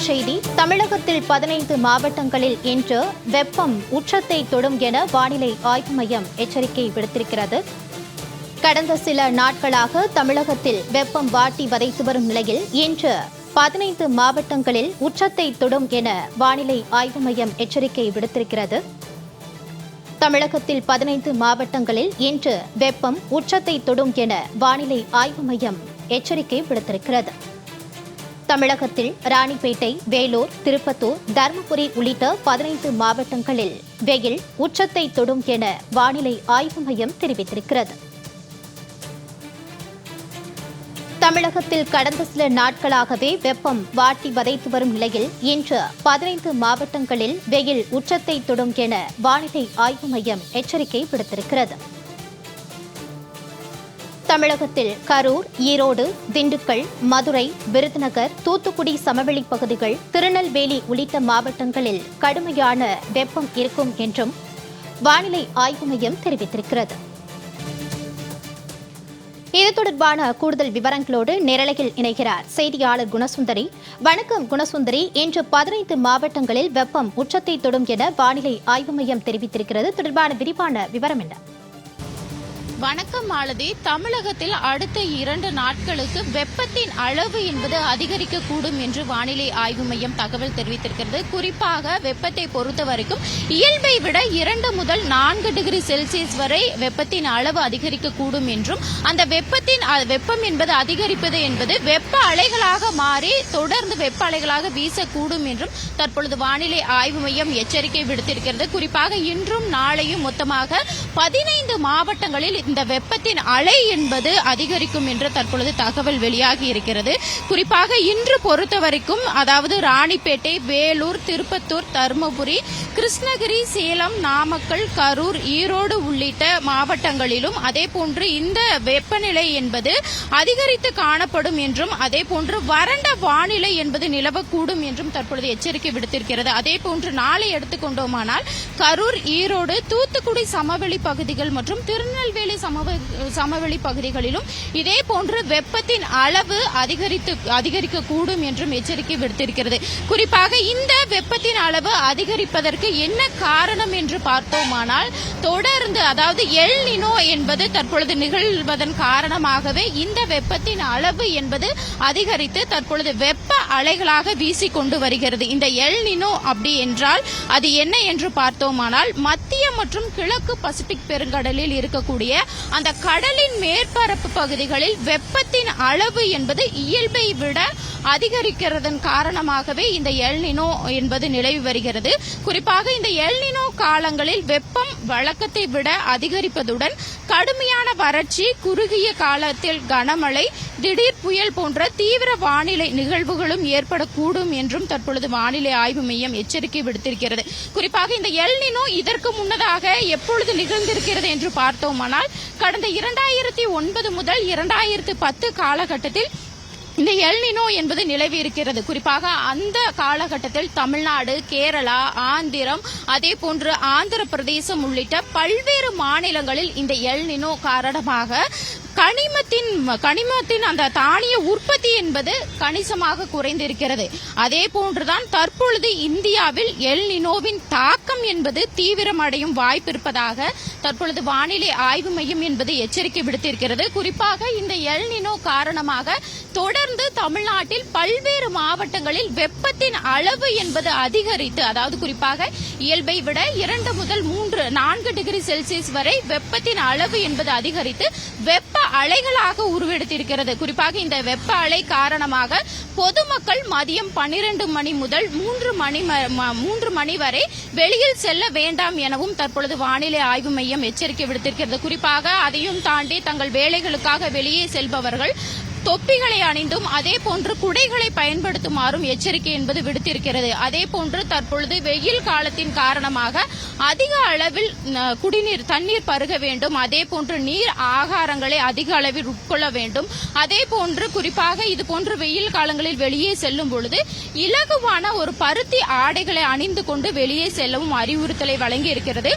தலைப்புச் செய்தி. தமிழகத்தில் 15 மாவட்டங்களில் இன்று வெப்பம் உச்சத்தை தொடும் என வானிலை ஆய்வு மையம் எச்சரிக்கை விடுத்திருக்கிறது. கடந்த சில நாட்களாக தமிழகத்தில் வெப்பம் வாட்டி வதைத்து வரும் நிலையில் இன்று 15 மாவட்டங்களில் உச்சத்தை தொடும் என வானிலை ஆய்வு மையம் எச்சரிக்கை விடுத்திருக்கிறது. தமிழகத்தில் 15 மாவட்டங்களில் இன்று வெப்பம் உச்சத்தை தொடும் என வானிலை ஆய்வு மையம் எச்சரிக்கை விடுத்திருக்கிறது. தமிழகத்தில் ராணிப்பேட்டை, வேலூர், திருப்பத்தூர், தருமபுரி உள்ளிட்ட 15 மாவட்டங்களில் வெயில் உச்சத்தை தொடும் என வானிலை ஆய்வு மையம் தெரிவித்திருக்கிறது. தமிழகத்தில் கடந்த சில நாட்களாகவே வெப்பம் வாட்டி வதைத்து வரும் நிலையில் இன்று 15 மாவட்டங்களில் வெயில் உச்சத்தை தொடும் என வானிலை ஆய்வு மையம் எச்சரிக்கை விடுத்திருக்கிறது. தமிழகத்தில் கரூர், ஈரோடு, திண்டுக்கல், மதுரை, விருதுநகர், தூத்துக்குடி சமவெளி பகுதிகள், திருநெல்வேலி உள்ளிட்ட மாவட்டங்களில் கடுமையான வெப்பம் இருக்கும் என்றும் வானிலை ஆய்வு மையம் தெரிவித்திருக்கிறது. இது தொடர்பான கூடுதல் விவரங்களோடு நேரலையில் இணைகிறார் செய்தியாளர் குணசுந்தரி. வணக்கம் குணசுந்தரி. இன்று 15 மாவட்டங்களில் வெப்பம் உச்சத்தை தொடும் என வானிலை ஆய்வு மையம் தெரிவித்திருக்கிறது. தொடர்பான விரிவான விவரம் என்ன? வணக்கம் மாலதி. தமிழகத்தில் அடுத்த 2 நாட்களுக்கு வெப்பத்தின் அளவு என்பது அதிகரிக்கக்கூடும் என்று வானிலை ஆய்வு மையம் தகவல் தெரிவித்திருக்கிறது. குறிப்பாக வெப்பத்தை பொறுத்த வரைக்கும் இயல்பை விட 2 முதல் 4 டிகிரி செல்சியஸ் வரை வெப்பத்தின் அளவு அதிகரிக்கக்கூடும் என்றும் அந்த வெப்பம் என்பது அதிகரிப்பது என்பது வெப்ப அலைகளாக மாறி தொடர்ந்து வெப்ப அலைகளாக வீசக்கூடும் என்றும் தற்பொழுது வானிலை ஆய்வு மையம் எச்சரிக்கை விடுத்திருக்கிறது. குறிப்பாக இன்றும் நாளையும் மொத்தமாக 15 மாவட்டங்களில் இந்த வெப்பத்தின் அலை என்பது அதிகரிக்கும் என்று தற்பொழுது தகவல் வெளியாகி இருக்கிறது. குறிப்பாக இன்று பொறுத்தவரைக்கும் அதாவது ராணிப்பேட்டை, வேலூர், திருப்பத்தூர், தருமபுரி, கிருஷ்ணகிரி, சேலம், நாமக்கல், கரூர், ஈரோடு உள்ளிட்ட மாவட்டங்களிலும் அதேபோன்று இந்த வெப்பநிலை என்பது அதிகரித்து காணப்படும் என்றும் அதேபோன்று வறண்ட வானிலை என்பது நிலவக்கூடும் என்றும் தற்பொழுது எச்சரிக்கை விடுத்திருக்கிறது. அதேபோன்று நாளை எடுத்துக்கொண்டோமானால் கரூர், ஈரோடு, தூத்துக்குடி சமவெளி பகுதிகள் மற்றும் திருநெல்வேலி சமவெளி பகுதிகளிலும் இதே போன்று வெப்பத்தின் அளவு அதிகரிக்கக்கூடும் என்றும் எச்சரிக்கை விடுத்திருக்கிறது. குறிப்பாக இந்த வெப்பத்தின் அளவு அதிகரிப்பதற்கு என்ன காரணம் என்று பார்த்தோமானால் தொடர்ந்து அதாவது எல் நினோ என்பது தற்பொழுது நிகழ்வதன் காரணமாகவே இந்த வெப்பத்தின் அளவு என்பது அதிகரித்து தற்பொழுது வெப்ப அலைகளாக வீசிக்கொண்டு வருகிறது. இந்த எல் நினோ அப்படி என்றால் அது என்ன என்று பார்த்தோமானால் மத்திய மற்றும் கிழக்கு பசிபிக் பெருங்கடலில் இருக்கக்கூடிய அந்த கடலின் மேற்பரப்பு பகுதிகளில் வெப்பத்தின் அளவு என்பது இயல்பை விட அதிகரிக்கிறதன் காரணமாகவே இந்த எல் நினோ என்பது நிலவி வருகிறது. குறிப்பாக இந்த எல் நினோ காலங்களில் வெப்பம் வழக்கத்தை விட அதிகரிப்பதுடன் கடுமையான வறட்சி, குறுகிய காலத்தில் கனமழை, திடீர் புயல் போன்ற தீவிர வானிலை நிகழ்வுகளும் ஏற்படக்கூடும் என்றும் தற்பொழுது வானிலை ஆய்வு மையம் எச்சரிக்கை விடுத்திருக்கிறது. குறிப்பாக இந்த எல் நினோ இதற்கு முன்னதாக எப்பொழுது நிகழ்ந்திருக்கிறது என்று பார்த்தோமானால் கடந்த 2009 முதல் 2010 காலகட்டத்தில் இந்த எல் நினோ என்பது நிலவி இருக்கிறது. குறிப்பாக அந்த காலகட்டத்தில் தமிழ்நாடு, கேரளா, ஆந்திரம், அதே போன்று ஆந்திர பிரதேசம் உள்ளிட்ட பல்வேறு மாநிலங்களில் இந்த எல் நினோ காரணமாக கனிமத்தின் அந்த தானிய உற்பத்தி என்பது கணிசமாக குறைந்திருக்கிறது. அதே போன்றுதான் தற்பொழுது இந்தியாவில் எல் நினோவின் தாக்கம் என்பது தீவிரமடையும் வாய்ப்பு இருப்பதாக தற்பொழுது வானிலை ஆய்வு மையம் என்பது எச்சரிக்கை விடுத்திருக்கிறது. குறிப்பாக இந்த எல் நினோ காரணமாக தொடர்ந்து தமிழ்நாட்டில் பல்வேறு மாவட்டங்களில் வெப்பத்தின் அளவு என்பது அதிகரித்து அதாவது குறிப்பாக இயல்பை விட 2 முதல் 4 டிகிரி செல்சியஸ் வரை வெப்பத்தின் அளவு என்பது அதிகரித்து வெப்ப அலைகளாக உருவெடுத்திருக்கிறது. குறிப்பாக இந்த வெப்ப அலை காரணமாக பொதுமக்கள் மதியம் 12 மணி முதல் 3 மணி வரை வெளியில் செல்ல வேண்டாம் எனவும் தற்பொழுது வானிலை ஆய்வு மையம் எச்சரிக்கை விடுத்திருக்கிறது. குறிப்பாக அதையும் தாண்டி தங்கள் வேலைகளுக்காக வெளியே செல்பவர்கள் தொப்பிகளை அணிந்தும் அதே போன்று குடைகளை பயன்படுத்துமாறும் எச்சரிக்கை என்பது விடுத்திருக்கிறது. அதே போன்று தற்பொழுது வெயில் காலத்தின் காரணமாக அதிக அளவில் தண்ணீர் பருக வேண்டும். அதே போன்று நீர் ஆகாரங்களை அதிக அளவில் உட்கொள்ள வேண்டும். அதே போன்று குறிப்பாக இது போன்ற வெயில் காலங்களில் வெளியே செல்லும் பொழுது இலகுவான ஒரு பருத்தி ஆடைகளை அணிந்து கொண்டு வெளியே செல்லவும் அறிவுறுத்தலை வழங்கி இருக்கிறது.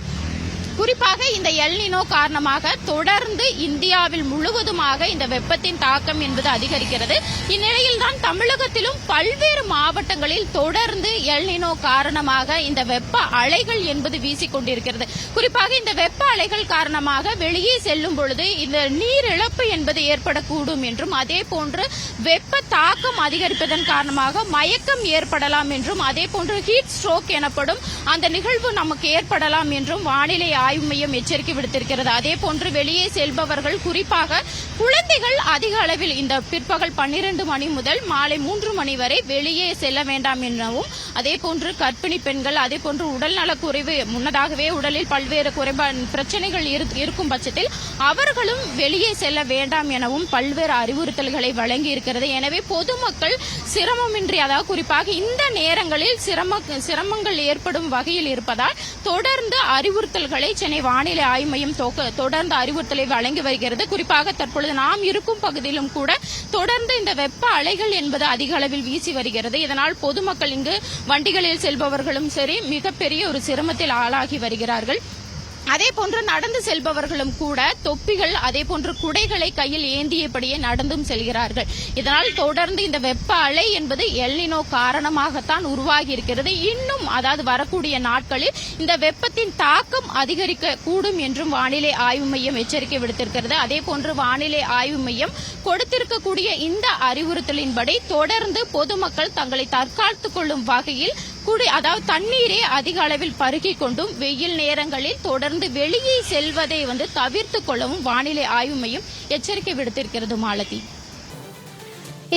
குறிப்பாக இந்த எல் நினோ காரணமாக தொடர்ந்து இந்தியாவில் முழுவதுமாக இந்த வெப்பத்தின் தாக்கம் என்பது அதிகரிக்கிறது. இந்நிலையில்தான் தமிழகத்திலும் பல்வேறு மாவட்டங்களில் தொடர்ந்து எல் நினோ காரணமாக இந்த வெப்ப அலைகள் என்பது வீசிக்கொண்டிருக்கிறது. குறிப்பாக இந்த வெப்ப அலைகள் காரணமாக வெளியே செல்லும் பொழுது இந்த நீர் இழப்பு என்பது ஏற்படக்கூடும் என்றும், அதே போன்று வெப்ப தாக்கம் அதிகரிப்பதன் காரணமாக மயக்கம் ஏற்படலாம் என்றும், அதே போன்று ஹீட் ஸ்ட்ரோக் எனப்படும் அந்த நிகழ்வு நமக்கு ஏற்படலாம் என்றும் வானிலை ஆய்வு மையம் எச்சரிக்கை விடுத்திருக்கிறது. அதே போன்று வெளியே செல்பவர்கள், குறிப்பாக குழந்தைகள் அதிக அளவில் இந்த பிற்பகல் 12 மணி முதல் மாலை 3 மணி வரை வெளியே செல்ல வேண்டாம் எனவும், அதே போன்று கர்ப்பிணி பெண்கள், அதே போன்று உடல் நலக்குறைவு, முன்னதாகவே உடலில் பல்வேறு பிரச்சனைகள் இருக்கும் பட்சத்தில் அவர்களும் வெளியே செல்ல வேண்டாம் எனவும் பல்வேறு அறிவுறுத்தல்களை வழங்கி இருக்கிறது. எனவே பொதுமக்கள் சிரமமின்றி, அதாவது குறிப்பாக இந்த நேரங்களில் சிரமங்கள் ஏற்படும் வகையில் இருப்பதால் தொடர்ந்து அறிவுறுத்தல்களை சென்னை வானிலை ஆய்வு மையம் தொடர்ந்து அறிவுறுத்தலை வழங்கி வருகிறது. குறிப்பாக தற்பொழுது நாம் இருக்கும் பகுதியிலும் கூட தொடர்ந்து இந்த வெப்ப அலைகள் என்பது அதிக அளவில் வீசி வருகிறது. இதனால் பொதுமக்கள், இங்கு வண்டிகளில் செல்பவர்களும் சரி, மிகப்பெரிய ஒரு சிரமத்தில் ஆளாகி வருகிறார்கள். அதே போன்று நடந்து செல்பவர்களும் கூட தொப்பிகள், அதே போன்று குடைகளை கையில் ஏந்தியபடியே நடந்தும் செல்கிறார்கள். இதனால் தொடர்ந்து இந்த வெப்ப அலை என்பது எல் நினோ காரணமாகத்தான் உருவாகி இருக்கிறது. இன்னும், அதாவது வரக்கூடிய நாட்களில் இந்த வெப்பத்தின் தாக்கம் அதிகரிக்க கூடும் என்றும் வானிலை ஆய்வு மையம் எச்சரிக்கை விடுத்திருக்கிறது. அதே போன்று வானிலை ஆய்வு மையம் கொடுத்திருக்கக்கூடிய இந்த அறிவுறுத்தலின்படி தொடர்ந்து பொதுமக்கள் தங்களை தற்காத்துக் கொள்ளும் வகையில் அதாவது தண்ணீரை அதிக அளவில் பருகிக் கொண்டும் வெயில் நேரங்களில் தொடர்ந்து வெளியே செல்வதை தவிர்த்துக் கொள்ளவும் வானிலை ஆய்வு மையம் எச்சரிக்கை விடுத்திருக்கிறது. மாலதி,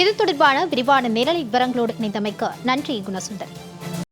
இது தொடர்பான விரிவான நேரலை விவரங்களோடு இணைந்தமைக்கு நன்றி குணசுந்தரி.